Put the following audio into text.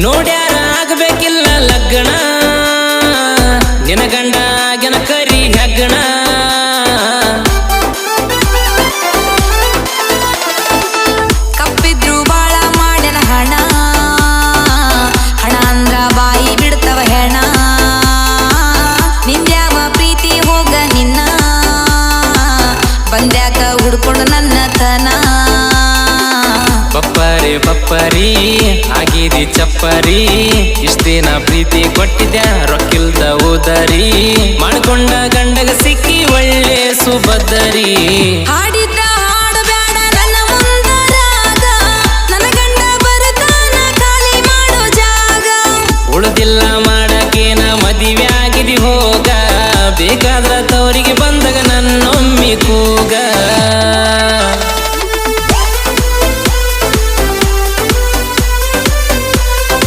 ನೋಡ್ಯಾರ ಆಗಬೇಕಿಲ್ಲ ಲಗ್ನ ನಿನ ಗಂಡ ಗೆನ ಕರಿ ಹೆಗ್ಗಣ ಕಪ್ಪಿದ್ರು ಬಾಳ ಮಾಡ್ಯನ ಹಣ ಹಣ ಅಂದ್ರ ಬಾಯಿ ಬಿಡ್ತವ ಹೆಣ ನಿಂದ್ಯಾವ ಪ್ರೀತಿ ಹೋಗ ನಿನ್ನ ಬಂದ್ಯಾಕ ಹುಡ್ಕೊಂಡು ನನ್ನ ತನ ಬಪ್ಪರಿ ಬಪ್ಪರಿ ಆಗಿದಿ ಚಪ್ಪರಿ ಇಷ್ಟಿನ ಪ್ರೀತಿ ಕೊಟ್ಟಿದ್ಯಾ ರೊಕ್ಕಿಲ್ದ ಉದರಿ ಮಾಡ್ಕೊಂಡ ಗಂಡಗ ಸಿಕ್ಕಿ ಒಳ್ಳೆ ಸುಭದರಿ ಹಾಡಿದ್ದ ಹಾಡು ಬ್ಯಾಡ ನನ್ನ ಮುಂದರಾಗ ನನ್ನ ಗಂಡ ಬರುತ್ತಾನ ಖಾಲಿ ಮಾಡೋ ಜಾಗ ಉಳಿದಿಲ್ಲ ಮಾಡಕೇನ ಮದುವೆ ಆಗಿದಿ ಹೋಗ ಬೇಕಾದ್ರ ತವರಿಗೆ ಬಂದಾಗ ನನ್ನೊಮ್ಮಿ ಕೂಗ